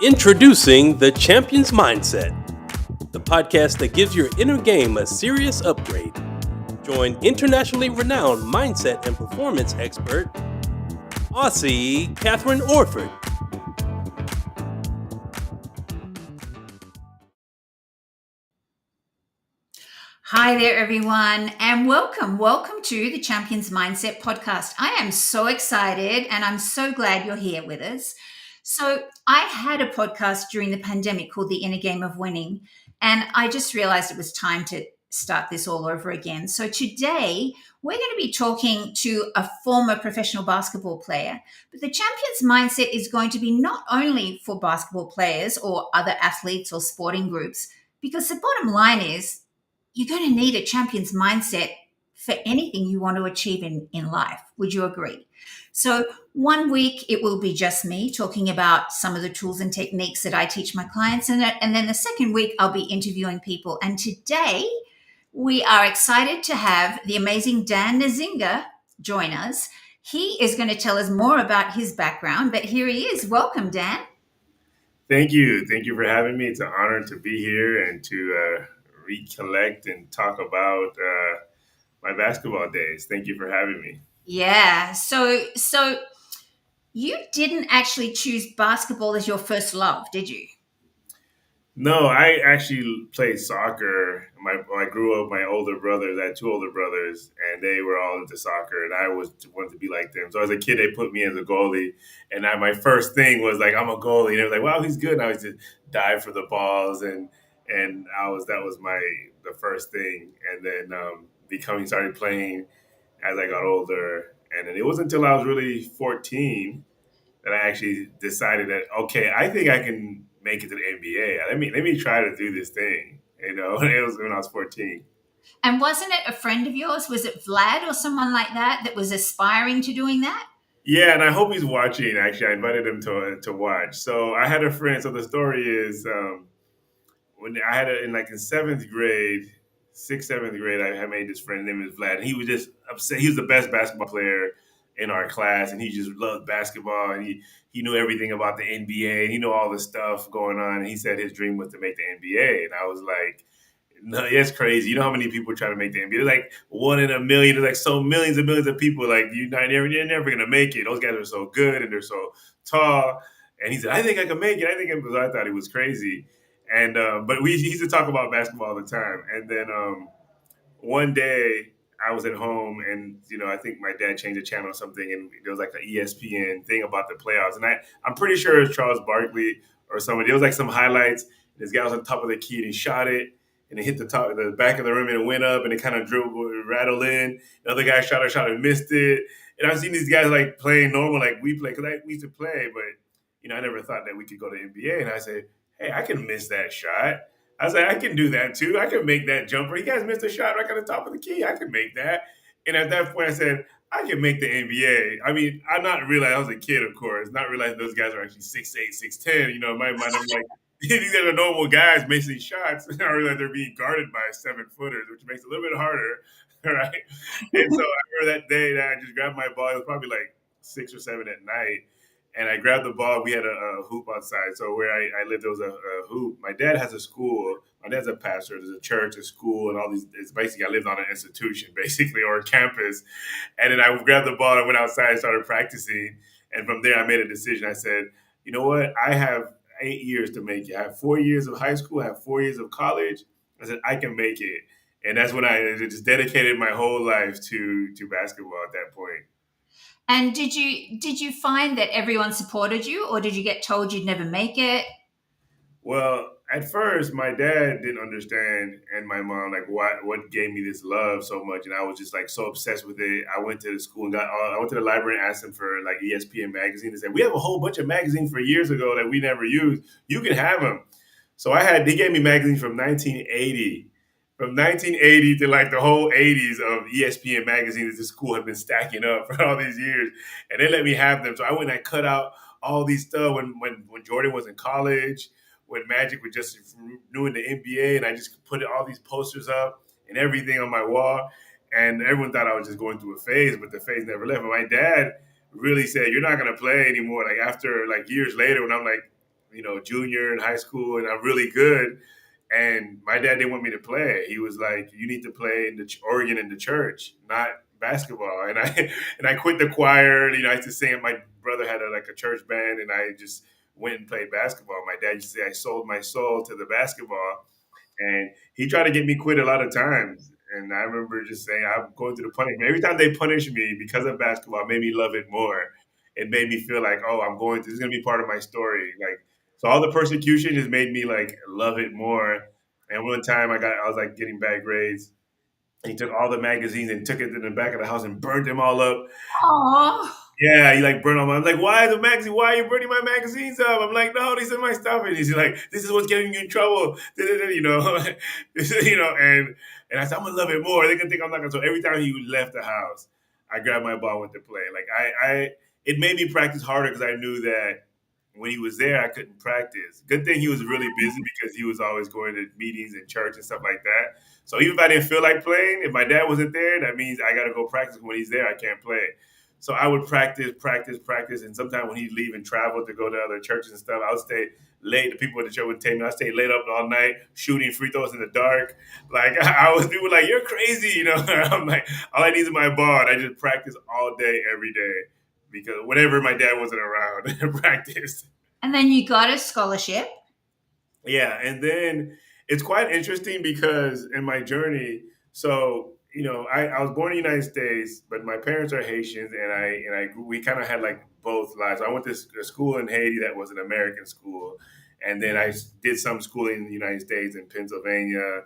Introducing the Champion's Mindset, the podcast that gives your inner game a serious upgrade. Join internationally renowned mindset and performance expert, Aussie KATHRYN Orford. Hi there, everyone, and welcome. Welcome to the Champions Mindset podcast. I am so excited and I'm so glad you're here with us. So, I had a podcast during the pandemic called The Inner Game of Winning, and I just realized it was time to start this all over again. So, today we're going to be talking to a former professional basketball player, but the Champions Mindset is going to be not only for basketball players or other athletes or sporting groups, because the bottom line is you're going to need a champion's mindset for anything you want to achieve in life. Would you agree? So, one week it will be just me talking about some of the tools and techniques that I teach my clients. And then the second week, I'll be interviewing people. And today, we are excited to have the amazing Dan Nzinga join us. He is going to tell us more about his background, but here he is. Welcome, Dan. Thank you. Thank you for having me. It's an honor to be here and to recollect and talk about my basketball days. Thank you for having me. Yeah. So you didn't actually choose basketball as your first love, did you? No, I actually played soccer. I grew up. My older brothers, I had two older brothers, and they were all into soccer, and I was wanted to be like them. So as a kid, they put me as a goalie, and my first thing was like, I'm a goalie. And they were like, "Wow, he's good." And I was just dive for the balls, and I was that was my the first thing, and then becoming started playing as I got older, and then it wasn't until I was really 14 that I actually decided that okay, I think I can make it to the NBA. Let me try to do this thing. It was when I was 14. And wasn't it a friend of yours? Was it Vlad or someone like that that was aspiring to doing that? Yeah, and I hope he's watching. Actually, I invited him to watch. So I had a friend. So the story is when I had in like in seventh grade, sixth, seventh grade, I had made this friend named Vlad, and he was just upset. He was the best basketball player in our class, and he just loved basketball, and he knew everything about the NBA, and he knew all the stuff going on. And he said his dream was to make the NBA, and I was like, no, it's crazy. You know how many people try to make the NBA? There's like one in a million. There's like so millions and millions of people. Like you're never gonna make it. Those guys are so good and they're so tall. And he said, I think I can make it. I thought he was crazy. And but we he used to talk about basketball all the time. And then one day I was at home, and I think my dad changed the channel or something, and there was like an ESPN thing about the playoffs, and I'm pretty sure it was Charles Barkley or somebody. There was like some highlights. This guy was on top of the key and he shot it. And it hit the back of the rim and it went up and it kind of dribbled, rattled in. Another guy shot and missed it. And I've seen these guys like playing normal, like we play, because we used to play, but I never thought that we could go to NBA. And I said, hey, I can miss that shot. I was like, I can do that too. I can make that jumper. You guys missed a shot right on the top of the key. I can make that. And at that point, I said, I can make the NBA. I mean, I'm not realizing I was a kid, of course, not realizing those guys are actually 6'8", 6'10". My mind, I'm like, these are normal guys missing shots. I realize they're being guarded by 7-footers, which makes it a little bit harder, right? And so I remember that day that I just grabbed my ball. It was probably like 6 or 7 at night, and I grabbed the ball. We had a hoop outside. So where I lived, there was a hoop. My dad has a school. My dad's a pastor. There's a church, a school, and all these. It's basically I lived on an institution, basically, or a campus. And then I grabbed the ball and went outside and started practicing. And from there, I made a decision. I said, you know what? I have 8 years to make it. I have 4 years of high school. I have 4 years of college. I said I can make it, and that's when I just dedicated my whole life to basketball at that point. And did you find that everyone supported you, or did you get told you'd never make it? Well, at first, my dad didn't understand, and my mom like what gave me this love so much, and I was just like so obsessed with it. I went to the school and I went to the library and asked them for like ESPN magazine. They said we have a whole bunch of magazines for years ago that we never used. You can have them. So he gave me magazines from 1980. From 1980 to like the whole 80s of ESPN magazines that the school had been stacking up for all these years. And they let me have them. So I went and I cut out all these stuff when Jordan was in college, when Magic was just new in the NBA, and I just put all these posters up and everything on my wall. And everyone thought I was just going through a phase, but the phase never left. But my dad really said, "You're not gonna play anymore." Like after like years later, when I'm like junior in high school, and I'm really good. And my dad didn't want me to play. He was like, "You need to play in the organ in the church, not basketball." And I and I quit the choir. I used to sing. My brother had a church band, and I just went and played basketball. My dad used to say I sold my soul to the basketball, and he tried to get me quit a lot of times. And I remember just saying, I'm going through the punishment. Every time they punish me because of basketball, it made me love it more. It made me feel like, oh, I'm going through, this is going to be part of my story. Like, so all the persecution just made me like love it more. And one time I was like getting bad grades. And he took all the magazines and took it to the back of the house and burnt them all up. Oh, Yeah, he like burned all my. I'm like, why the magazine? Why are you burning my magazines up? I'm like, no, these are my stuff. And he's like, this is what's getting you in trouble. You know, and I said, I'm gonna love it more. They're gonna think I'm not gonna. So every time he left the house, I grabbed my ball and went to play. Like it made me practice harder because I knew that when he was there, I couldn't practice. Good thing he was really busy because he was always going to meetings and church and stuff like that. So even if I didn't feel like playing, if my dad wasn't there, that means I got to go practice. When he's there, I can't play. So I would practice, practice, practice, and sometimes when he'd leave and travel to go to other churches and stuff, I would stay late. The people at the church would take me. I stayed late up all night shooting free throws in the dark. Like I was, people were like, "You're crazy," you know. I'm like, all I need is my ball. And I just practice all day, every day, because whenever my dad wasn't around, I practiced. and then you got a scholarship. Yeah, and then it's quite interesting because in my journey, so I was born in the United States, but my parents are Haitians, we kind of had like both lives. I went to a school in Haiti that was an American school, and then I did some schooling in the United States in Pennsylvania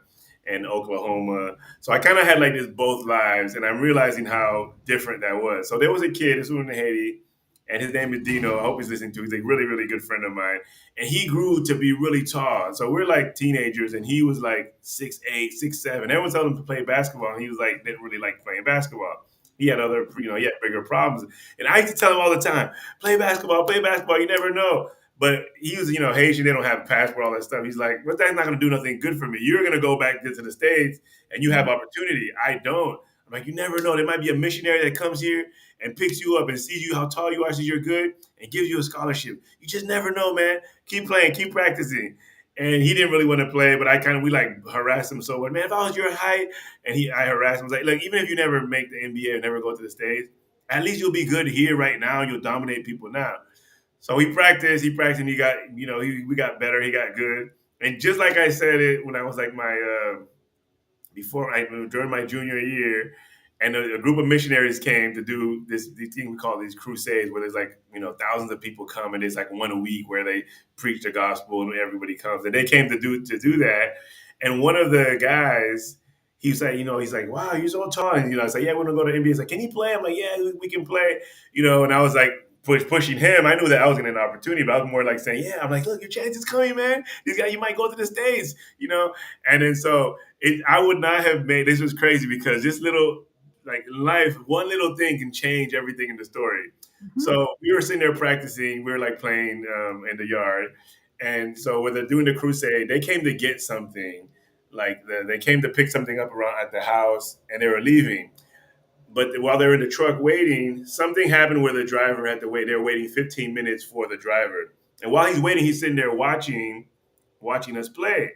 and Oklahoma. So I kind of had like this both lives, and I'm realizing how different that was. So there was a kid, this was in Haiti, and his name is Dino. I hope he's listening to. He's a really, really good friend of mine, and he grew to be really tall. So we're like teenagers, and he was like 6'8", 6'7". Everyone told him to play basketball, and he was like didn't really like playing basketball. He had he had bigger problems, and I used to tell him all the time, play basketball, play basketball. You never know. But he was, Haitian. They don't have a passport, all that stuff. He's like, but that's not going to do nothing good for me. You're going to go back to the States, and you have opportunity. I don't. I'm like, you never know. There might be a missionary that comes here and picks you up and sees you how tall you are, sees you're good, and gives you a scholarship. You just never know, man. Keep playing, keep practicing. And he didn't really want to play, but we like harassed him so much. Man, if I was your height, and I harassed him. I was like, look, even if you never make the NBA or never go to the States, at least you'll be good here right now. You'll dominate people now. So and he got, we got better. He got good. And just like I said it when I was like during my junior year, and a group of missionaries came to do these thing we call these crusades, where there's like thousands of people come, and it's like one a week where they preach the gospel and everybody comes, and they came to do that. And one of the guys, he's like, he's like, wow, you're so tall, and I was like, yeah, we're gonna go to NBA. He's like, can he play? I'm like, yeah, we can play, and I was like pushing him. I knew that I was getting an opportunity, but I was more like saying, yeah, I'm like, look, your chance is coming, man. This guy, you might go to the States. And then so I would not have made, this was crazy because this little, like life, one little thing can change everything in the story. Mhm. So we were sitting there practicing, we were like playing in the yard. And so when they're doing the crusade, they came to get something. Like they came to pick something up around at the house, and they were leaving. But while they're in the truck waiting, something happened where the driver had to wait. They were waiting 15 minutes for the driver. And while he's waiting, he's sitting there watching us play.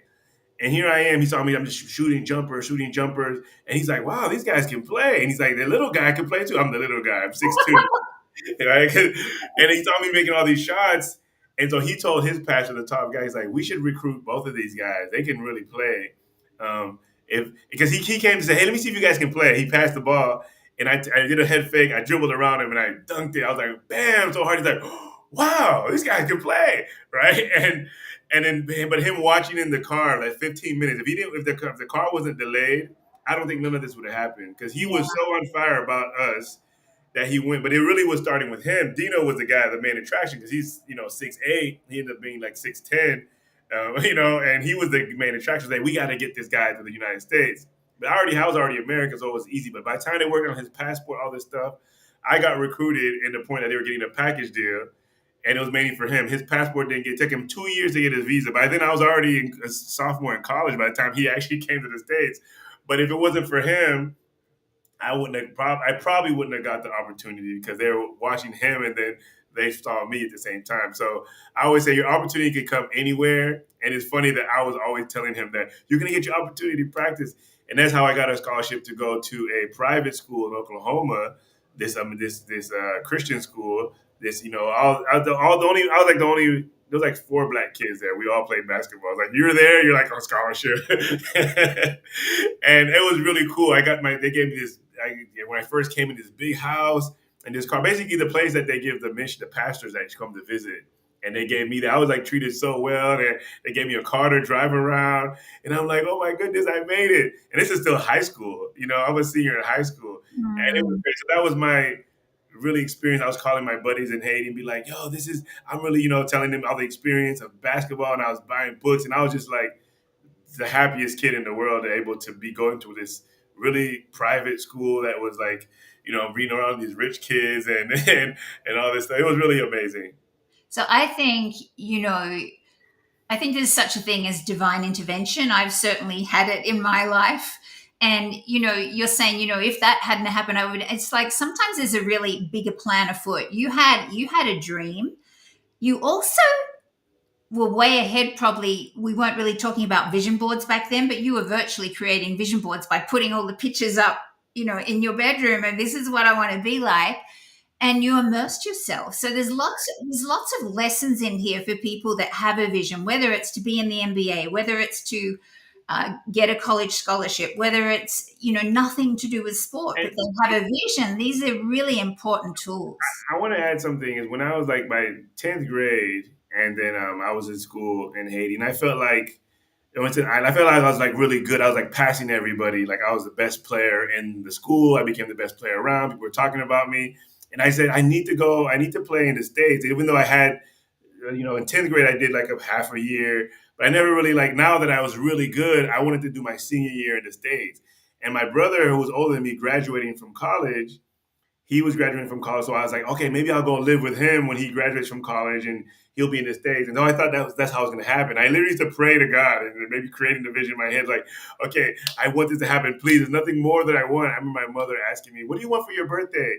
And here I am. He saw me. I'm just shooting jumpers. And he's like, wow, these guys can play. And he's like, the little guy can play too. I'm the little guy. I'm 6'2". Right? And he saw me making all these shots. And so he told his pastor, the top guy, he's like, we should recruit both of these guys. They can really play. If Because he came to say, hey, let me see if you guys can play. He passed the ball, and I did a head fake. I dribbled around him and I dunked it. I was like, bam, so hard. He's like, wow, these guys can play, right? But him watching in the car like 15 minutes. If the car wasn't delayed, I don't think none of this would have happened because he was so on fire about us that he went. But it really was starting with him. Dino was the guy, the main attraction, because he's 6'8". He ended up being like 6'10". And he was the main attraction. Like, we got to get this guy to the United States. But I was already American, so it was easy. But by the time they worked on his passport, all this stuff, I got recruited in the point that they were getting a package deal, and it was mainly for him. His passport didn't get. It took him 2 years to get his visa. By then, I was already a sophomore in college by the time he actually came to the States. But if it wasn't for him, I probably wouldn't have got the opportunity because they were watching him, and then they saw me at the same time. So I always say your opportunity can come anywhere. And it's funny that I was always telling him that you're going to get your opportunity to practice. And that's how I got a scholarship to go to a private school in Oklahoma, this Christian school. This, all the only I was like the only there was like four black kids there. We all played basketball. I was like, you're there, you're like on scholarship. And it was really cool. They gave me this, when I first came in, this big house and this car, basically the place that they give the pastors that come to visit. And they gave me that. I was like treated so well. They gave me a car to drive around. And I'm like, oh my goodness, I made it. And this is still high school. I was a senior in high school. And it was great. So that was my really experience. I was calling my buddies in Haiti and be like, yo, I'm really, telling them all the experience of basketball. And I was buying books. And I was just like the happiest kid in the world, able to be going to this really private school that was like, being around these rich kids and all this stuff. It was really amazing. So I think there's such a thing as divine intervention. I've certainly had it in my life. And, you're saying, if that hadn't happened, it's like sometimes there's a really bigger plan afoot. You had a dream. You also were way ahead. Probably we weren't really talking about vision boards back then, but you were virtually creating vision boards by putting all the pictures up, in your bedroom. And this is what I want to be like. And you immersed yourself. So there's lots of lessons in here for people that have a vision, whether it's to be in the NBA, whether it's to get a college scholarship, whether it's nothing to do with sport, but they have a vision. These are really important tools. I want to add something. Is when I was like my 10th grade, and then I was in school in Haiti, and I felt like I was like really good. I was like passing everybody. Like I was the best player in the school. I became the best player around. People were talking about me. And I said, I need to play in the States. Even though I had, in 10th grade, I did like a half a year, but I never really now that I was really good, I wanted to do my senior year in the States. And my brother, who was older than me, graduating from college, he was graduating from college. So I was like, okay, maybe I'll go live with him when he graduates from college and he'll be in the States. And so I thought that's how it was going to happen. I literally used to pray to God and maybe creating the vision in my head, like, okay, I want this to happen. Please, there's nothing more that I want. I remember my mother asking me, what do you want for your birthday?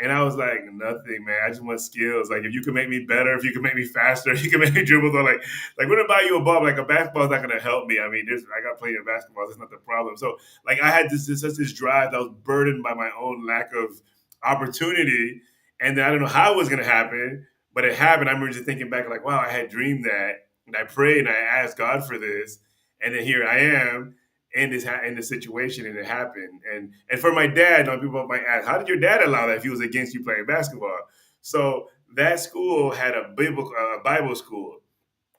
And I was like, nothing, man. I just want skills. Like, if you can make me better, if you can make me faster, if you can make me dribble, or like we're gonna buy you a ball. Like a basketball's not gonna help me. I mean, I got plenty of basketballs. That's not the problem. So, like, I had such this drive that was burdened by my own lack of opportunity, and then I don't know how it was gonna happen, but it happened. I remember just thinking back, like, wow, I had dreamed that, and I prayed and I asked God for this, and then here I am in this situation, and it happened. And for my dad, people might ask, how did your dad allow that if he was against you playing basketball? So that school had a Bible school.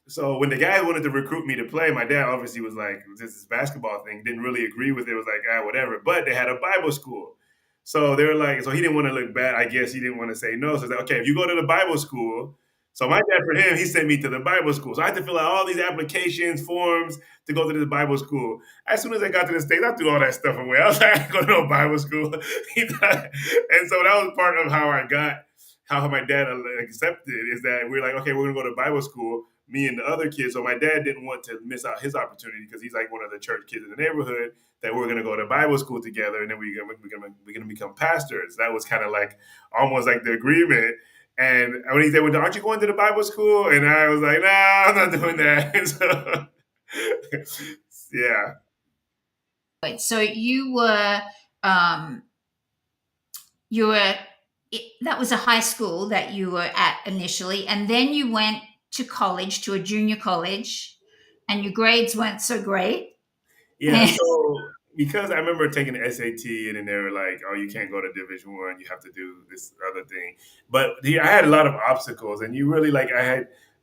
So when the guy wanted to recruit me to play, my dad obviously was like, this basketball thing, didn't really agree with it. It was like, whatever. But they had a Bible school. So they were like, so he didn't want to look bad. I guess he didn't want to say no. So he's like, okay, if you go to the Bible school. So my dad, for him, he sent me to the Bible school. So I had to fill out all these applications, forms to go to the Bible school. As soon as I got to the States, I threw all that stuff away. I was like, I ain't going to no Bible school. And so that was part of how my dad accepted, is that we're like, okay, we're going to go to Bible school, me and the other kids. So my dad didn't want to miss out his opportunity because he's like one of the church kids in the neighborhood, that we're going to go to Bible school together, and then we're going to become pastors. That was kind of like almost like the agreement. And when he said, well, aren't you going to the Bible school? And I was like, nah, I'm not doing that. And so, yeah. So that was a high school that you were at initially, and then you went to college, to a junior college, and your grades weren't so great. Yeah. So because I remember taking the SAT, and then they were like, oh, you can't go to Division I, you have to do this other thing. But I had a lot of obstacles, and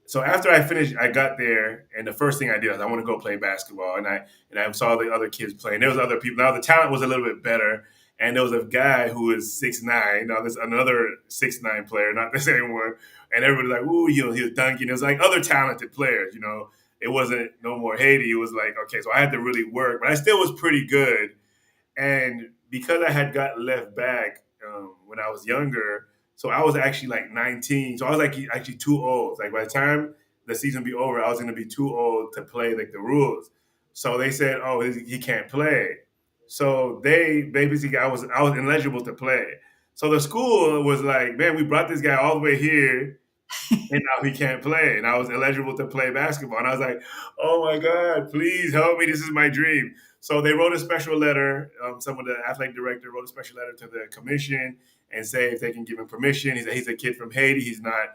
so after I finished, I got there, and the first thing I did was I want to go play basketball, and I saw the other kids playing. There was other people. Now the talent was a little bit better, and there was a guy who was 6'9". Now there's another 6'9" player, not the same one, and everybody was like, ooh, he was dunking. It was like other talented players, It wasn't no more Haiti. It was like, okay, so I had to really work, but I still was pretty good. And because I had got left back when I was younger, so I was actually like 19. So I was like actually too old. Like by the time the season be over, I was going to be too old to play like the rules. So they said, oh, he can't play. So they basically, I was ineligible to play. So the school was like, man, we brought this guy all the way here and now he can't play. And I was eligible to play basketball. And I was like, oh my God, please help me. This is my dream. So they wrote a special letter. Some of the athletic director wrote a special letter to the commission and say if they can give him permission. He's a kid from Haiti. He's not,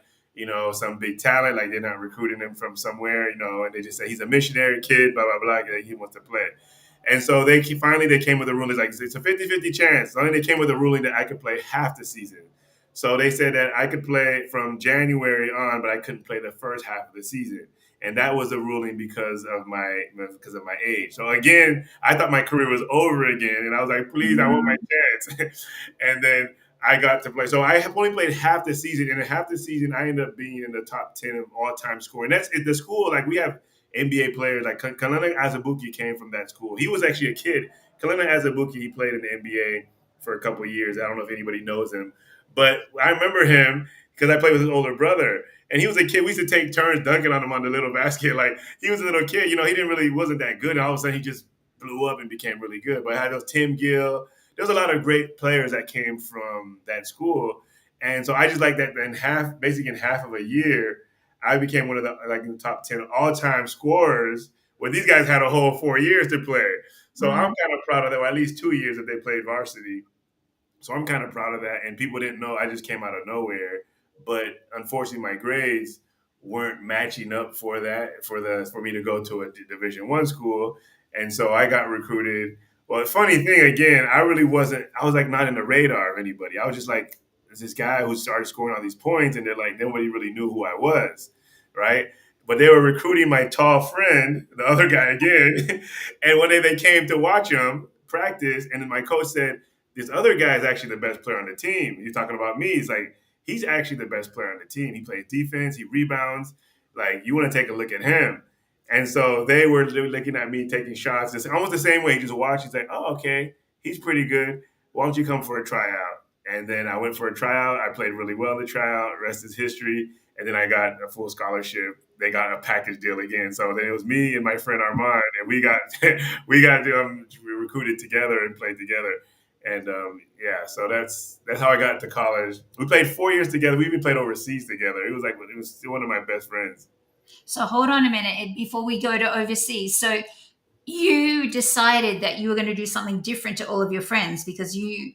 some big talent. Like they're not recruiting him from somewhere, and they just say he's a missionary kid, blah, blah, blah. He wants to play. And so finally they came with a ruling like it's a 50-50 chance. Finally they came with a ruling that I could play half the season. So they said that I could play from January on, but I couldn't play the first half of the season. And that was a ruling because of my age. So again, I thought my career was over again, and I was like, please, I want my chance. And then I got to play. So I have only played half the season, and in half the season, I ended up being in the top 10 of all time scoring. That's at the school. Like we have NBA players like Kalena Azubuike came from that school. He was actually a kid. Kalena Azubuike, he played in the NBA for a couple of years. I don't know if anybody knows him, but I remember him because I played with his older brother. And he was a kid. We used to take turns dunking on him on the little basket. Like he was a little kid, he didn't really wasn't that good. And all of a sudden he just blew up and became really good. But I had those Tim Gill. There's a lot of great players that came from that school. And so I just like that basically in half of a year, I became one of the like in the top 10 all-time scorers where these guys had a whole 4 years to play. So I'm kind of proud of that, or at least 2 years that they played varsity. So I'm kind of proud of that. And people didn't know I just came out of nowhere. But unfortunately, my grades weren't matching up for that for me to go to a Division 1 school, and so I got recruited. Well, the funny thing again, I really wasn't. I was like not in the radar of anybody. I was just like this guy who started scoring all these points, and they're like nobody really knew who I was, right? But they were recruiting my tall friend, the other guy again, and one day they came to watch him practice, and then my coach said, "This other guy is actually the best player on the team." He's talking about me. He's actually the best player on the team. He plays defense, he rebounds. Like, you want to take a look at him. And so they were looking at me taking shots. It's almost the same way. He just watched. He's like, oh, okay, he's pretty good. Why don't you come for a tryout? And then I went for a tryout. I played really well in the tryout. Rest is history. And then I got a full scholarship. They got a package deal again. So then it was me and my friend Armand, and we got we recruited together and played together. And yeah, so that's how I got to college. We played 4 years together. We even played overseas together. It was still one of my best friends. So hold on a minute before we go to overseas. So you decided that you were going to do something different to all of your friends because you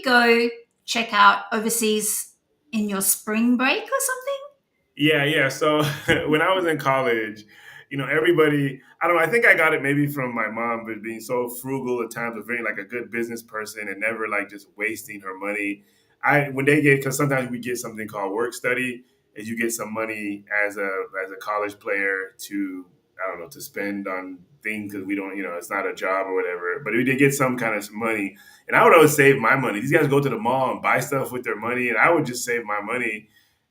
go check out overseas in your spring break or something? Yeah, yeah. So when I was in college, everybody, I don't know, I think I got it maybe from my mom, but being so frugal at times, of being like a good business person and never like just wasting her money. Because sometimes we get something called work study, and you get some money as a college player to, I don't know, to spend on things because we don't, it's not a job or whatever. But we did get some kind of money, and I would always save my money. These guys go to the mall and buy stuff with their money, and I would just save my money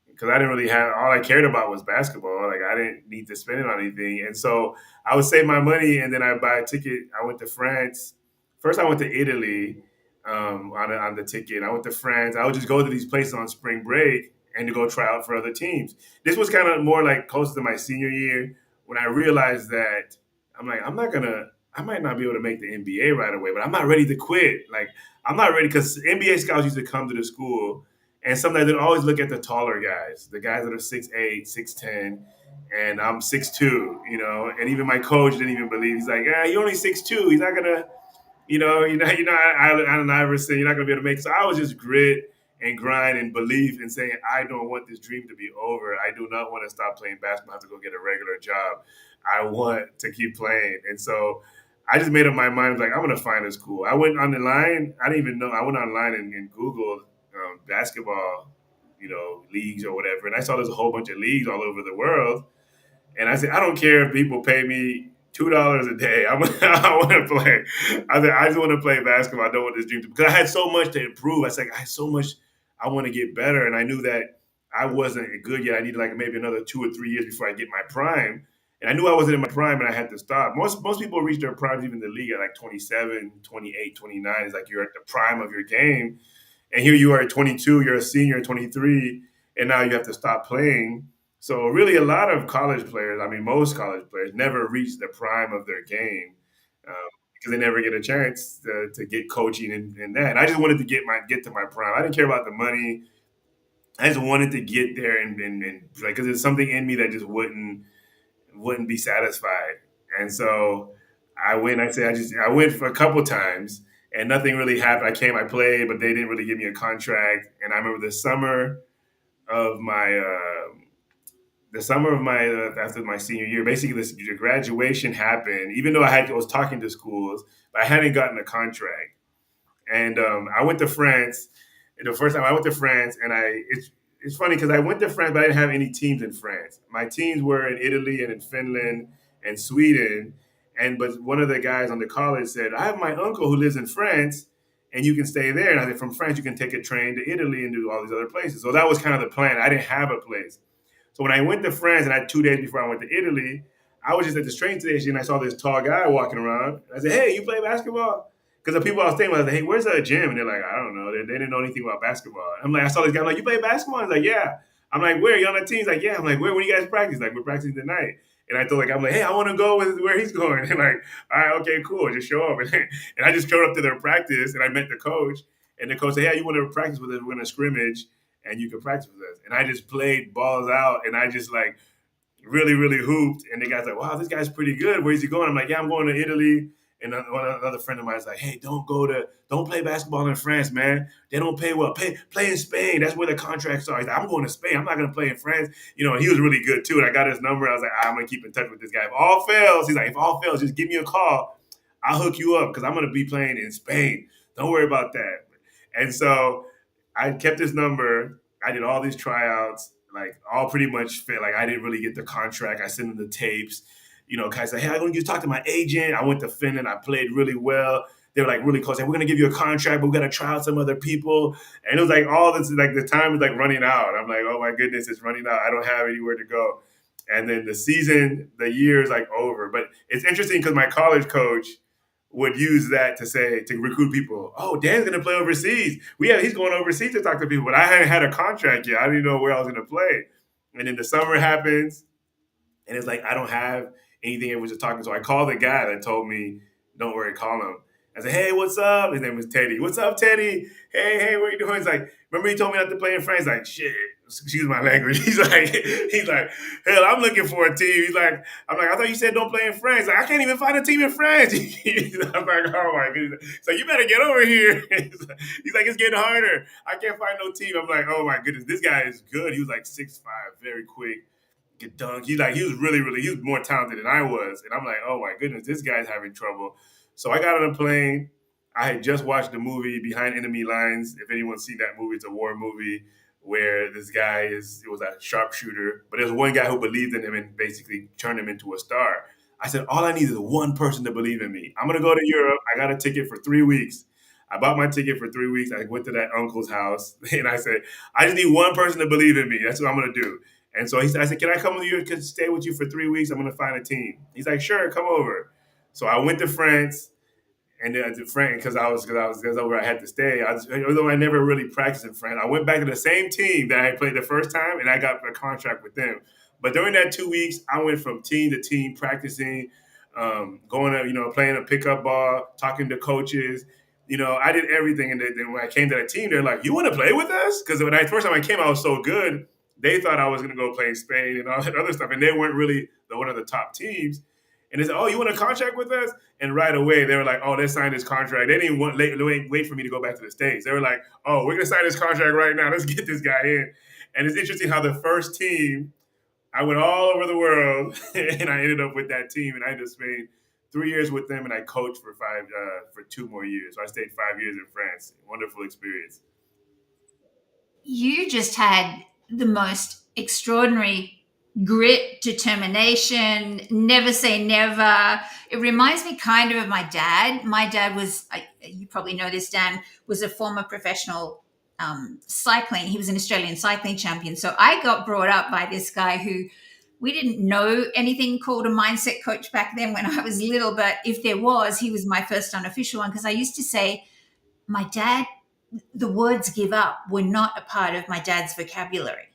because I didn't really have all I cared about was basketball. Like I didn't need to spend it on anything, and so I would save my money and then I buy a ticket. I went to France. First, I went to Italy on the ticket. I went to France. I would just go to these places on spring break and to go try out for other teams. This was kind of more like close to my senior year when I realized that I'm like I might not be able to make the NBA right away, but I'm not ready to quit. Like I'm not ready because NBA scouts used to come to the school and sometimes they'd always look at the taller guys, the guys that are 6'8", 6'10", and I'm 6'2", and even my coach didn't even believe. He's like, yeah, you're only 6'2". He's not gonna, Allen Iverson. You're not gonna be able to make it. So I was just grit and grind and belief and saying, I don't want this dream to be over. I do not want to stop playing basketball. I have to go get a regular job. I want to keep playing. And so I just made up my mind, like, I'm going to find a school. I went on the line. I didn't even know. I went online and Googled basketball, leagues or whatever. And I saw there's a whole bunch of leagues all over the world. And I said, I don't care if people pay me $2 a day. I want to play. I said, I just want to play basketball. I don't want this dream to, because I had so much to improve. I said, I had so much. I want to get better. And I knew that I wasn't good yet. I needed like maybe another 2 or 3 years before I get my prime. And I knew I wasn't in my prime and I had to stop. Most people reach their primes, even in the league, at like 27, 28, 29. It's like you're at the prime of your game. And here you are at 22, you're a senior at 23, and now you have to stop playing. So really, a lot of college players, I mean, most college players never reach the prime of their game um, because they never get a chance to get coaching and that. And I just wanted to get to my prime. I didn't care about the money. I just wanted to get there and like because there's something in me that just wouldn't be satisfied. And so I went. I went for a couple times and nothing really happened. I played, but they didn't really give me a contract. And I remember of my the summer of my after my senior year, basically the graduation happened. Even though I was talking to schools, but I hadn't gotten a contract. And I went to France. The first time I went to France, and it's funny because I went to France, but I didn't have any teams in France. My teams were in Italy and in Finland and Sweden. And but one of the guys on the college said, "I have my uncle who lives in France, and you can stay there." And I said, "From France, you can take a train to Italy and do all these other places." So that was kind of the plan. I didn't have a place. So when I went to France, and I 2 days before I went to Italy, I was just at the train station and I saw this tall guy walking around. I said, "Hey, you play basketball?" Because the people I was staying with, I was like, "Hey, where's the gym?" And they're like, "I don't know." They didn't know anything about basketball. I'm like, I saw this guy. I'm like, "You play basketball?" He's like, "Yeah." I'm like, "Where? You on the team?" He's like, "Yeah." I'm like, "Where? When you guys practice?" Like, "We're practicing tonight." And I told like, I'm like, "Hey, I want to go with where he's going." And like, "All right, okay, cool. Just show up." And I just showed up to their practice and I met the coach. And the coach said, "Hey, you want to practice with us? We're going to scrimmage and you can practice with us." And I just played balls out and I just like really, really hooped. And the guy's like, "Wow, this guy's pretty good. Where's he going?" I'm like, "Yeah, I'm going to Italy." And another friend of mine is like, "Hey, don't play basketball in France, man. They don't pay well. Play in Spain. That's where the contracts are." He's like, "I'm going to Spain. I'm not going to play in France." And he was really good too. And I got his number. I was like, "I'm going to keep in touch with this guy. If all fails," he's like, "If all fails, just give me a call. I'll hook you up because I'm going to be playing in Spain. Don't worry about that." And so I kept his number. I did all these tryouts, like all pretty much fit. Like I didn't really get the contract. I sent him the tapes. Guys like, "Hey, I'm going to talk to my agent." I went to Finland. I played really well. They were like really close. Like, "We're going to give you a contract, but we got to try out some other people." And it was like all this, like the time is like running out. I'm like, "Oh my goodness, it's running out. I don't have anywhere to go." And then the year is like over. But it's interesting because my college coach would use that to recruit people. "Oh, Dan's gonna play overseas. He's going overseas to talk to people." But I hadn't had a contract yet. I didn't know where I was gonna play. And then the summer happens, and it's like I don't have anything able to talk to. So I called the guy that told me, "Don't worry, call him." I said, "Hey, what's up?" His name was Teddy. "What's up, Teddy? Hey, what are you doing?" He's like, "Remember you told me not to play in France?" Like, "Shit." Excuse my language. He's like, "Hell, I'm looking for a team." I'm like, "I thought you said don't play in France." Like, "I can't even find a team in France." I'm like, "Oh my goodness." So you better get over here. He's like, "It's getting harder. I can't find no team." I'm like, "Oh my goodness, this guy is good." He was like 6'5", very quick, get dunked. He was really, really, he was more talented than I was. And I'm like, "Oh my goodness, this guy's having trouble." So I got on a plane. I had just watched the movie Behind Enemy Lines. If anyone's seen that movie, it's a war movie where this guy it was a sharpshooter, but there's one guy who believed in him and basically turned him into a star. I said, all I need is one person to believe in me. I'm going to go to Europe. I got a ticket for 3 weeks. I bought my ticket for 3 weeks. I went to that uncle's house and I said, "I just need one person to believe in me. That's what I'm going to do." And so I said, "Can I come with you? Can stay with you for 3 weeks? I'm going to find a team." He's like, "Sure, come over." So I went to France. And then to France, because where I had to stay. Although I never really practiced in France, I went back to the same team that I played the first time, and I got a contract with them. But during that 2 weeks, I went from team to team practicing, going to playing a pickup ball, talking to coaches. I did everything. And then when I came to that team, they're like, "You want to play with us?" Because when first time I came, I was so good. They thought I was going to go play in Spain and all that other stuff, and they weren't really one of the top teams. And they said, "Oh, you want a contract with us?" And right away, they were like, "Oh, let's sign this contract." They didn't wait for me to go back to the States. They were like, "Oh, we're going to sign this contract right now. Let's get this guy in." And it's interesting how the first team, I went all over the world, and I ended up with that team, and I ended up spending 3 years with them, and I coached for 2 more years. So I stayed 5 years in France. Wonderful experience. You just had the most extraordinary grit, determination, never say never. It reminds me kind of my dad. My dad was, you probably know this, Dan, was a former professional cycling. He was an Australian cycling champion. So I got brought up by this guy who we didn't know anything called a mindset coach back then when I was little. But if there was, he was my first unofficial one because I used to say, my dad, the words "give up" were not a part of my dad's vocabulary.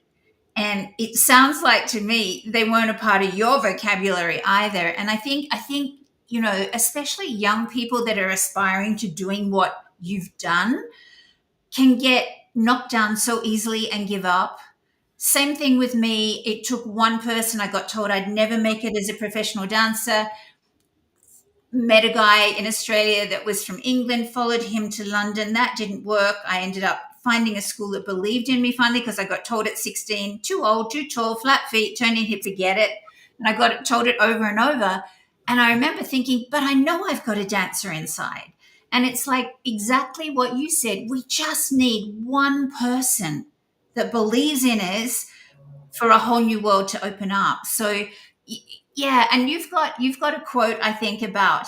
And it sounds like to me they weren't a part of your vocabulary either. And I think especially young people that are aspiring to doing what you've done can get knocked down so easily and give up. Same thing with me. It took one person. I got told I'd never make it as a professional dancer. Met a guy in Australia that was from England, followed him to London. That didn't work. I ended up finding a school that believed in me finally because I got told at 16, too old, too tall, flat feet, turning hip, forget it. And I got told it over and over. And I remember thinking, but I know I've got a dancer inside. And it's like exactly what you said. We just need one person that believes in us for a whole new world to open up. So yeah, and you've got a quote I think about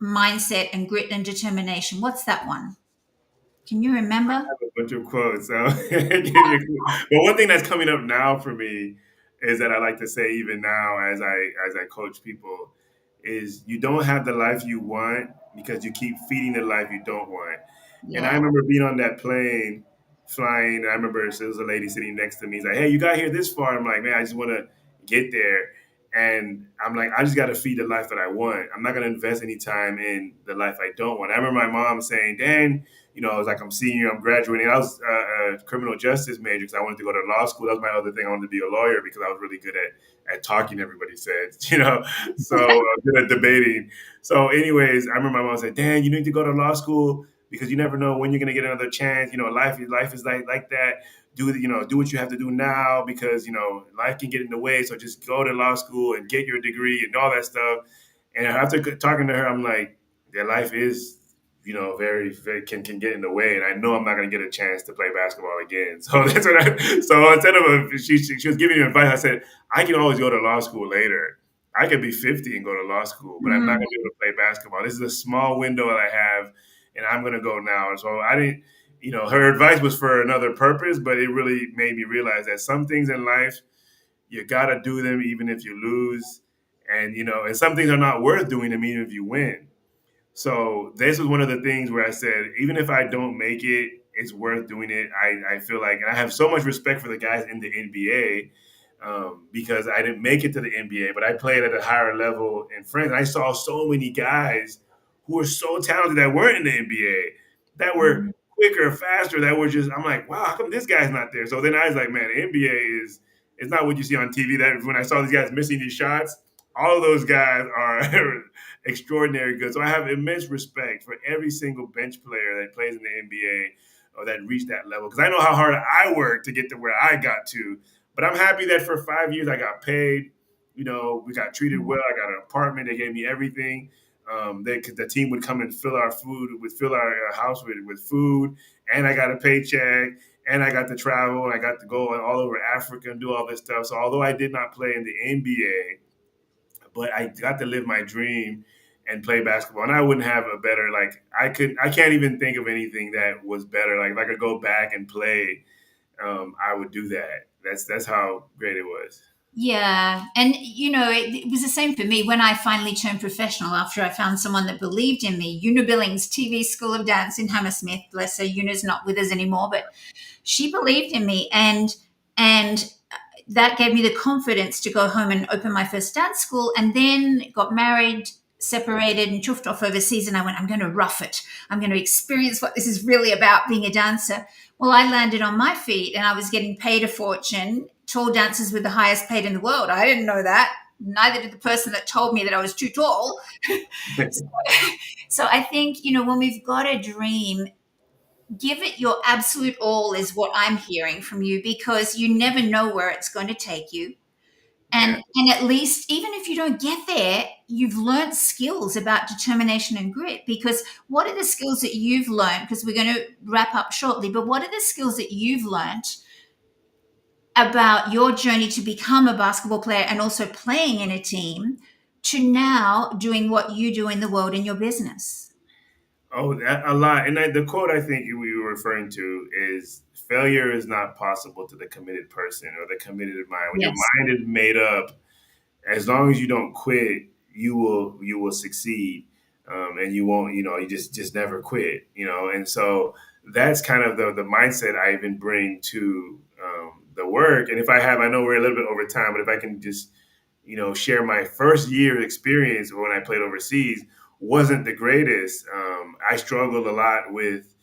mindset and grit and determination. What's that one? Can you remember? A bunch of quotes. So but one thing that's coming up now for me is that I like to say even now as I coach people is you don't have the life you want because you keep feeding the life you don't want. And I Yeah. remember being on that plane flying. And I remember there was a lady sitting next to me. He's like, "Hey, you got here this far." I'm like, "Man, I just want to get there." And I'm like, I just got to feed the life that I want. I'm not going to invest any time in the life I don't want. I remember my mom saying, "Dan, I was like, I'm senior, I'm graduating." I was a criminal justice major because I wanted to go to law school. That was my other thing. I wanted to be a lawyer because I was really good at talking. Everybody said, so good at debating. So, anyways, I remember my mom said, "Dan, you need to go to law school because you never know when you're going to get another chance. Life is like that. Do what you have to do now because life can get in the way. So just go to law school and get your degree and all that stuff." And after talking to her, I'm like, their life is very, very can get in the way, and I know I'm not going to get a chance to play basketball again. So that's what So instead of she was giving me advice, I said I can always go to law school later. I could be 50 and go to law school, but I'm not Mm, going to be able to play basketball. This is a small window that I have, and I'm going to go now. And so I didn't. Her advice was for another purpose, but it really made me realize that some things in life you got to do them even if you lose, and some things are not worth doing them even if you win. So this was one of the things where I said, even if I don't make it, it's worth doing it. I feel like, and I have so much respect for the guys in the NBA because I didn't make it to the NBA, but I played at a higher level in France. And I saw so many guys who were so talented that weren't in the NBA, that were mm, quicker, faster, that were just, I'm like, wow, how come this guy's not there? So then I was like, man, the NBA is, it's not what you see on TV. That when I saw these guys missing these shots, all of those guys are extraordinary good. So I have immense respect for every single bench player that plays in the NBA or that reached that level because I know how hard I worked to get to where I got to. But I'm happy that for 5 years I got paid. We got treated mm. well. I got an apartment. They gave me everything. The team would come and fill our house with food, and I got a paycheck, and I got to travel, and I got to go all over Africa and do all this stuff. So although I did not play in the NBA, but I got to live my dream and play basketball. And I wouldn't have a better I can't even think of anything that was better. Like if I could go back and play, I would do that. That's how great it was. Yeah, and it was the same for me when I finally turned professional after I found someone that believed in me. Una Billings, TV School of Dance in Hammersmith, bless her. Una's not with us anymore, but she believed in me, and that gave me the confidence to go home and open my first dance school, and then got married, separated, and chuffed off overseas. And I went, I'm going to rough it. I'm going to experience what this is really about, being a dancer. Well, I landed on my feet and I was getting paid a fortune. Tall dancers were the highest paid in the world. I didn't know that. Neither did the person that told me that I was too tall. so, so I think, when we've got a dream, give it your absolute all, is what I'm hearing from you, because you never know where it's going to take you. Yeah. And at least, even if you don't get there, you've learned skills about determination and grit. Because what are the skills that you've learned? Because we're going to wrap up shortly, but what are the skills that you've learned about your journey to become a basketball player and also playing in a team, to now doing what you do in the world in your business? Oh, a lot. And the quote I think we were referring to is failure is not possible to the committed person or the committed mind. When your Yes. mind is made up, as long as you don't quit, you will succeed, and you won't. You just never quit. And so that's kind of the mindset I even bring to the work. And if I know we're a little bit over time, but if I can just share my first year experience when I played overseas wasn't the greatest. I struggled a lot with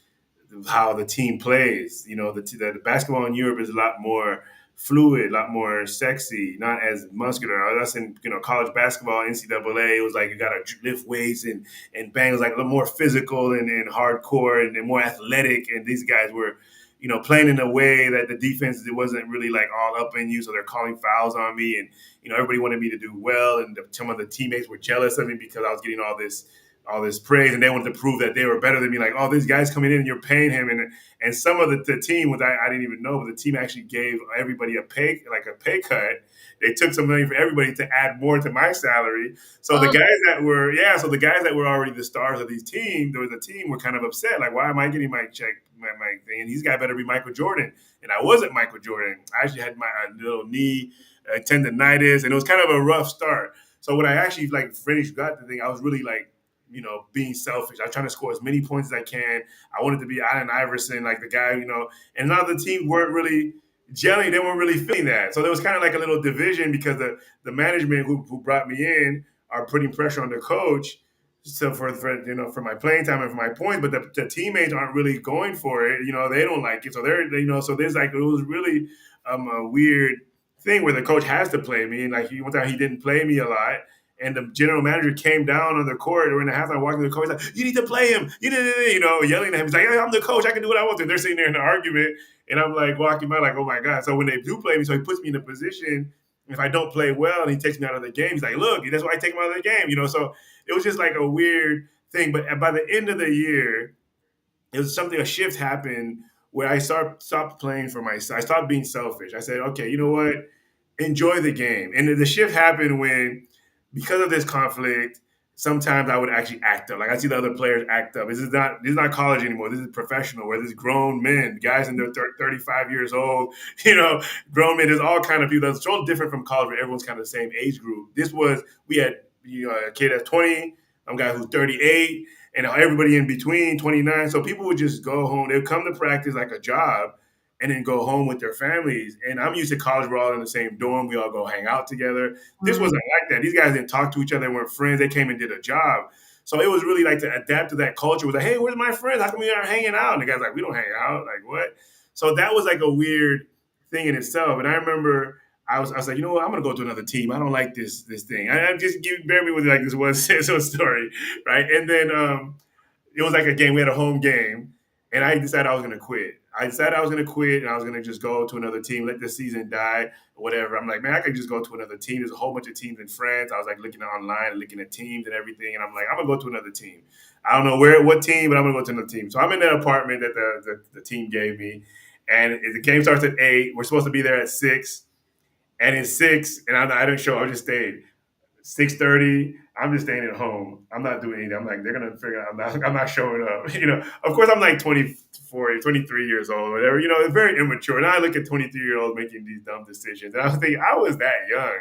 how the team plays. The basketball in Europe is a lot more fluid, a lot more sexy, not as muscular. That's in college basketball, NCAA. It was like you got to lift weights and bang. It was like a little more physical and hardcore and more athletic. And these guys were, playing in a way that the defense it wasn't really like all up in you. So they're calling fouls on me, and everybody wanted me to do well. And some of the teammates were jealous of me because I was getting all this praise, and they wanted to prove that they were better than me. Like, oh, this guy's coming in and you're paying him, and some of the team, which I didn't even know, but the team actually gave everybody a pay cut. They took some money for everybody to add more to my salary. So the Oh, guys that were already the stars of these teams, there was a team were kind of upset. Like, why am I getting my check, my thing? And these guys better be Michael Jordan, and I wasn't Michael Jordan. I actually had my little knee tendonitis, and it was kind of a rough start. So when I actually got the thing, I was really like being selfish. I was trying to score as many points as I can. I wanted to be Allen Iverson, like the guy, and a lot of the teams weren't really gelling. They weren't really feeling that. So there was kind of like a little division because the management who brought me in are putting pressure on the coach. So for my playing time and for my points, but the teammates aren't really going for it. They don't like it. So so there's like, it was really a weird thing where the coach has to play me. And like one time he didn't play me a lot. And the general manager came down on the court during the halftime, walking to the coach, like, "You need to play him." Yelling at him. He's like, "Hey, I'm the coach. I can do what I want to." They're sitting there in an argument, and I'm like walking by, like, "Oh my god!" So when they do play me, so he puts me in a position. If I don't play well, and he takes me out of the game, he's like, "Look, that's why I take him out of the game." So it was just like a weird thing. But by the end of the year, it was a shift happened where I stopped playing for myself. I stopped being selfish. I said, "Okay, you know what? Enjoy the game." And the shift happened when, because of this conflict, sometimes I would actually act up. Like I see the other players act up. This is not college anymore. This is professional, where there's grown men, guys in their 35 years old, grown men. There's all kind of people. That's so different from college, where everyone's kind of the same age group. We had a kid that's 20, some guy who's 38, and everybody in between, 29. So people would just go home. They would come to practice like a job and then go home with their families. And I'm used to college. We're all in the same dorm. We all go hang out together. This mm, wasn't like that. These guys didn't talk to each other. They weren't friends. They came and did a job. So it was really like to adapt to that culture. It was like, "Hey, where's my friends? How come we aren't hanging out?" And the guy's like, "We don't hang out." Like, what? So that was like a weird thing in itself. And I remember I was like, "You know what? I'm gonna go to another team. I don't like this thing." I just bear me with like this one story, right? And then it was like a game. We had a home game, and I decided I was going to quit. I decided I was going to quit, and I was going to just go to another team, let the season die, or whatever. I'm like, man, I could just go to another team. There's a whole bunch of teams in France. I was like looking online, looking at teams and everything, and I'm like, I'm gonna go to another team. I don't know what team, but I'm gonna go to another team. So I'm in that apartment that the team gave me, and the game starts at 8. We're supposed to be there at 6, and it's 6, and I didn't show. I just stayed. 6:30. I'm just staying at home. I'm not doing anything. I'm like, they're gonna figure out I'm not showing up. Of course I'm like 24, 23 years old, whatever. It's very immature. And I look at 23-year-olds making these dumb decisions. And I was thinking, I was that young,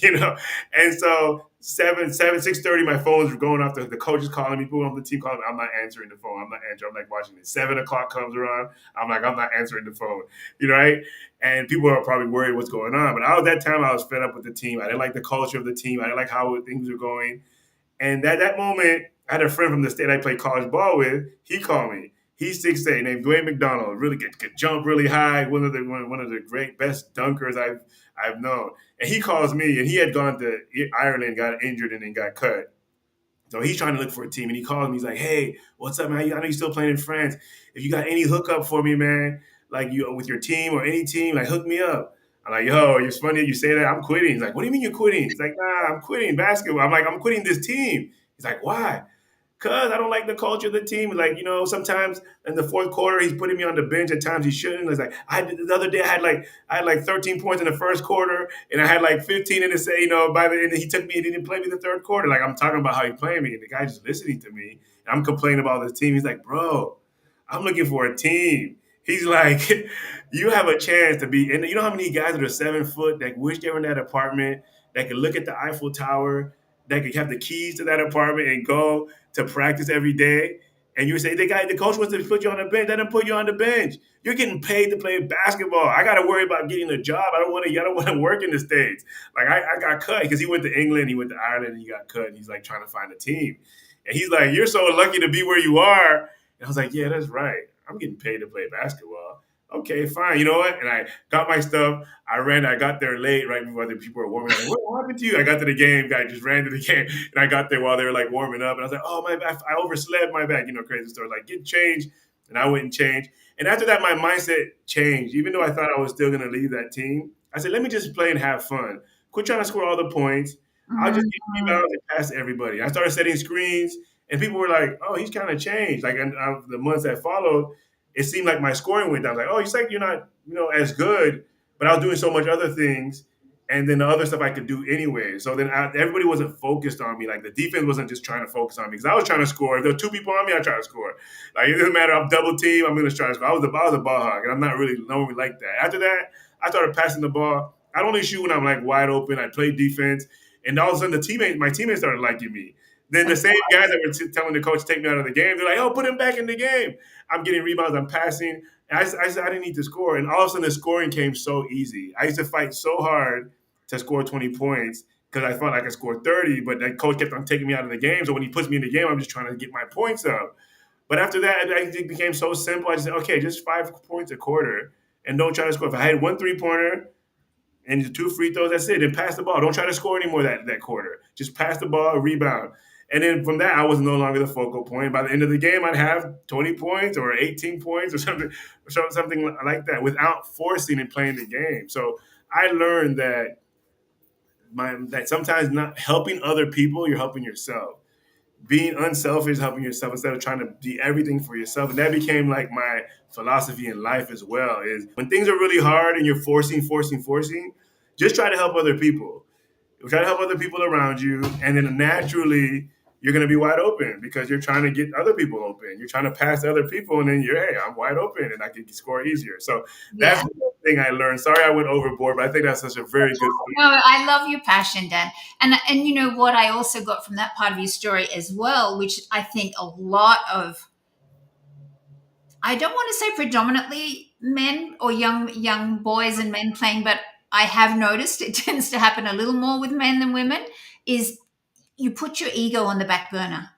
you know. And so 6:30, my phone's going off. The coach is calling me, people on the team calling me. I'm not answering the phone. I'm not answering. I'm like watching it. 7 o'clock comes around. I'm like, I'm not answering the phone. Right? And people are probably worried what's going on. But that time I was fed up with the team. I didn't like the culture of the team. I didn't like how things were going. And at that moment, I had a friend from the state I played college ball with. He called me. He's 6'8", named Dwayne McDonald. Really could jump really high. One of the great best dunkers I've known. And he calls me, and he had gone to Ireland, got injured, and then got cut. So he's trying to look for a team, and he calls me. He's like, "Hey, what's up, man? I know you're still playing in France. If you got any hookup for me, man, like you with your team or any team, like hook me up." I'm like, "Yo, it's funny you say that. I'm quitting." He's like, "What do you mean you're quitting?" He's like, "Nah, I'm quitting basketball." I'm like, "I'm quitting this team." He's like, "Why?" Cause I don't like the culture of the team. Like, sometimes in the fourth quarter, he's putting me on the bench. At times he shouldn't. It's like the other day I had like 13 points in the first quarter, and I had like 15 in the say. By the end he took me and didn't play me the third quarter. Like I'm talking about how he played me, and the guy just listening to me. And I'm complaining about this team. He's like, "Bro, I'm looking for a team." He's like, "You have a chance to be." And you know how many guys that are 7 foot that wish they were in that apartment, that could look at the Eiffel Tower, that could have the keys to that apartment and go to practice every day. And you say the coach wants to put you on the bench. Let him put you on the bench. You're getting paid to play basketball. I got to worry about getting a job. I don't want to work in the States. Like I got cut because he went to England, he went to Ireland, and he got cut. And he's like trying to find a team. And he's like, "You're so lucky to be where you are." And I was like, "Yeah, that's right. I'm getting paid to play basketball. Okay, fine. You know what?" And I got my stuff. I got there late, right before the people were warming up. Like, what happened to you? I got to the game. I just ran to the game, and I got there while they were like warming up. And I was like, "Oh my bad, I overslept. My bad." Crazy story. Like, get changed, and I went and changed. And after that, my mindset changed. Even though I thought I was still going to leave that team, I said, "Let me just play and have fun. Quit trying to score all the points. I'll just get Mhm. rebounds and pass to everybody." I started setting screens, and people were like, "Oh, he's kind of changed." Like, and the months that followed, it seemed like my scoring went down. Like, "Oh, it's like you're not, as good." But I was doing so much other things, and then the other stuff I could do anyway. So then everybody wasn't focused on me. Like the defense wasn't just trying to focus on me because I was trying to score. If there were two people on me, I try to score. Like it doesn't matter. I'm double team. I'm going to try to score. I was a ball hog, and I'm not really normally like that. After that, I started passing the ball. I'd only shoot when I'm like wide open. I played defense, and all of a sudden my teammates started liking me. Then the same guys that were telling the coach to take me out of the game, they're like, "Oh, put him back in the game." I'm getting rebounds. I'm passing. And I said I didn't need to score, and all of a sudden the scoring came so easy. I used to fight so hard to score 20 points because I felt like I could score 30, but that coach kept on taking me out of the game. So when he puts me in the game, I'm just trying to get my points up. But after that, it became so simple. I just said, okay, just 5 points a quarter, and don't try to score. If I had one 3-pointer and 2 free throws, that's it. And pass the ball. Don't try to score anymore that quarter. Just pass the ball, rebound. And then from that, I was no longer the focal point. By the end of the game, I'd have 20 points or 18 points or something like that without forcing and playing the game. So I learned that sometimes not helping other people, you're helping yourself. Being unselfish, helping yourself instead of trying to be everything for yourself. And that became like my philosophy in life as well. Is when things are really hard and you're forcing, just try to help other people. Try to help other people around you, and then naturally you're going to be wide open because you're trying to get other people open. You're trying to pass to other people, and then hey, I'm wide open, and I can score easier. So that's Yeah. the thing I learned. Sorry, I went overboard, but I think that's such a very good No, story. I love your passion, Dan. And you know what I also got from that part of your story as well, which I think a lot of, I don't want to say predominantly men or young boys and men playing, but I have noticed it tends to happen a little more with men than women, is you put your ego on the back burner.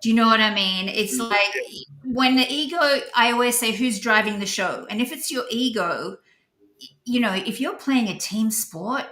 Do you know what I mean? It's like when the ego, I always say, who's driving the show? And if it's your ego, if you're playing a team sport,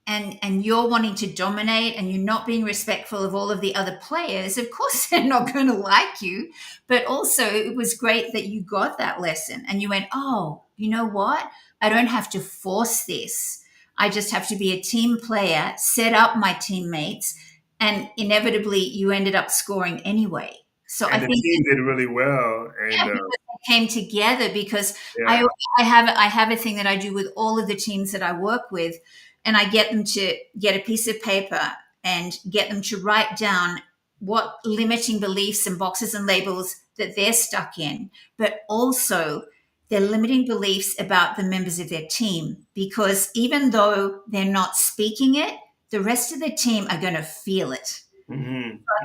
and you're wanting to dominate and you're not being respectful of all of the other players, of course they're not going to like you. But also it was great that you got that lesson and you went, oh, you know what, I don't have to force this. I just have to be a team player, set up my teammates, and inevitably you ended up scoring anyway. So I And the think, team did really well. yeah, And because they came together. Because yeah, I have a thing that I do with all of the teams that I work with, and I get them to get a piece of paper and get them to write down what limiting beliefs and boxes and labels that they're stuck in, but also their limiting beliefs about the members of their team. Because even though they're not speaking it, the rest of the team are going to feel it.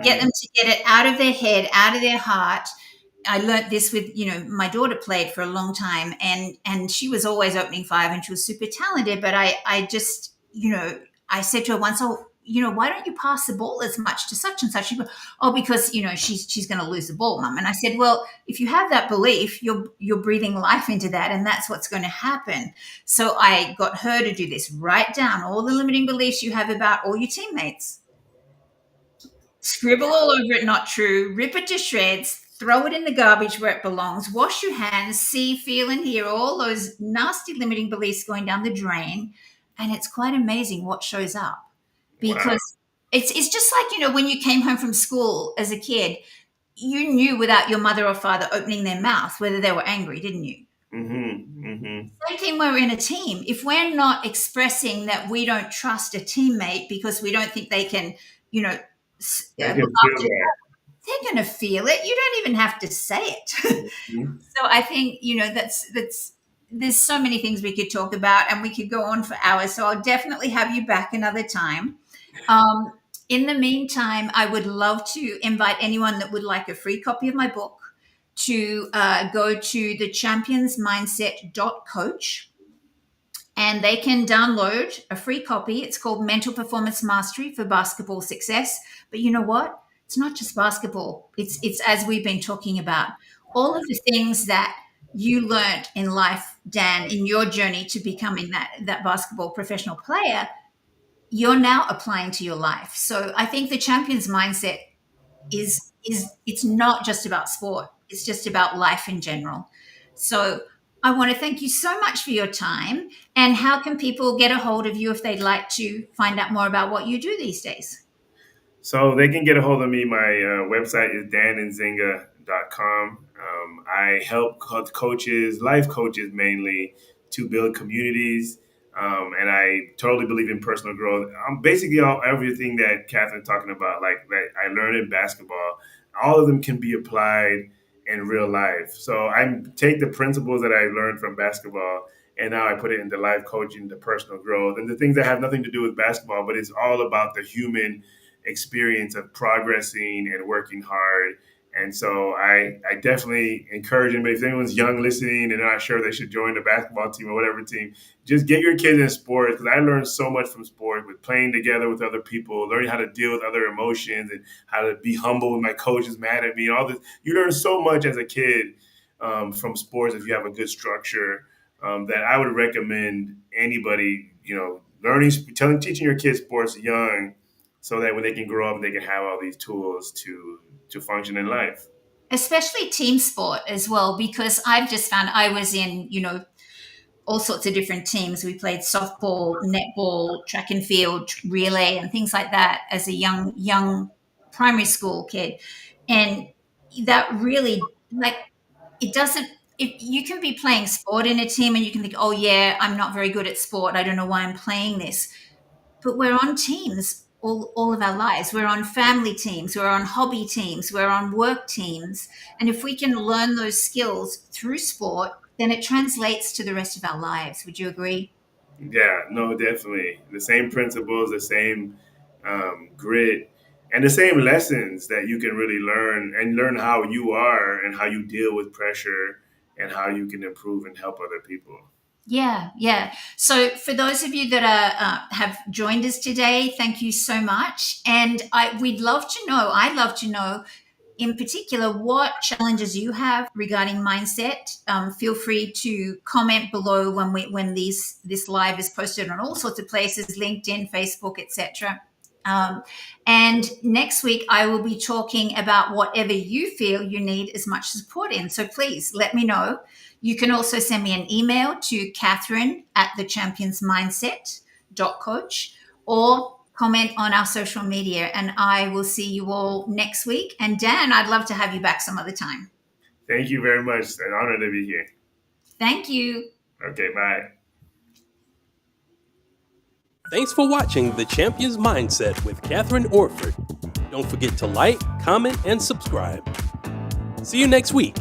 Get them to get it out of their head, out of their heart. I learnt this with, my daughter played for a long time, and she was always opening five and she was super talented. But I just, I said to her once, oh, why don't you pass the ball as much to such and such? She goes, oh, because, she's going to lose the ball, mum. And I said, well, if you have that belief, you're breathing life into that, and that's what's going to happen. So I got her to do this. Write down all the limiting beliefs you have about all your teammates. Scribble all over it, not true, rip it to shreds, throw it in the garbage where it belongs, wash your hands, see, feel, and hear all those nasty limiting beliefs going down the drain. And it's quite amazing what shows up, wow. because it's just like, when you came home from school as a kid, you knew without your mother or father opening their mouth whether they were angry, didn't you? Same thing when we're in a team. If we're not expressing that we don't trust a teammate because we don't think they can, you know, I can look feel after, that. they're going to feel it. You don't even have to say it. Mhm. So I think, that's there's so many things we could talk about, and we could go on for hours. So I'll definitely have you back another time. Um, In the meantime, I would love to invite anyone that would like a free copy of my book to go to thechampionsmindset.coach, and they can download a free copy. It's called Mental Performance Mastery for Basketball Success. But you know what? It's not just basketball. It's as we've been talking about, all of the things that you learned in life, Dan, in your journey to becoming that basketball professional player, you're now applying to your life. So I think the champion's mindset is it's not just about sport. It's just about life in general. So I want to thank you so much for your time. And how can people get a hold of you if they'd like to find out more about what you do these days? So they can get a hold of me. My website is dannzinga.com. I help coaches, life coaches mainly, to build communities. And I totally believe in personal growth. I'm basically all everything that Kathrynn's talking about, like that I learned in basketball. All of them can be applied in real life. So I take the principles that I learned from basketball and now I put it into life coaching, the personal growth, and the things that have nothing to do with basketball, but it's all about the human experience of progressing and working hard. And so I definitely encourage anybody, if anyone's young listening and not sure they should join the basketball team or whatever team, just get your kids in sports, because I learned so much from sport, with playing together with other people, learning how to deal with other emotions and how to be humble when my coach is mad at me and all this. You learn so much as a kid from sports if you have a good structure, that I would recommend anybody, teaching your kids sports young, so that when they can grow up, they can have all these tools to function in life. Especially team sport as well, because I've just found I was in, all sorts of different teams. We played softball, netball, track and field, relay, and things like that as a young primary school kid. And that really, like, it doesn't, if you can be playing sport in a team and you can think, oh yeah, I'm not very good at sport, I don't know why I'm playing this. But we're on teams all of our lives. We're on family teams, we're on hobby teams, we're on work teams. And if we can learn those skills through sport, then it translates to the rest of our lives. Would you agree? Yeah, no, definitely. The same principles, the same grit, and the same lessons that you can really learn, and learn how you are and how you deal with pressure and how you can improve and help other people. Yeah, yeah. So for those of you that have joined us today, thank you so much. And we'd love to know. I'd love to know, in particular, what challenges you have regarding mindset. Feel free to comment below when this live is posted on all sorts of places, LinkedIn, Facebook, etc. Um, and next week, I will be talking about whatever you feel you need as much support in. So please let me know. You can also send me an email to Kathryn at thechampionsmindset.coach, or comment on our social media, and I will see you all next week. And Dan, I'd love to have you back some other time. Thank you very much. It's an honor to be here. Thank you. Okay, bye. Thanks for watching The Champion's Mindset with KATHRYN Orford. Don't forget to like, comment, and subscribe. See you next week.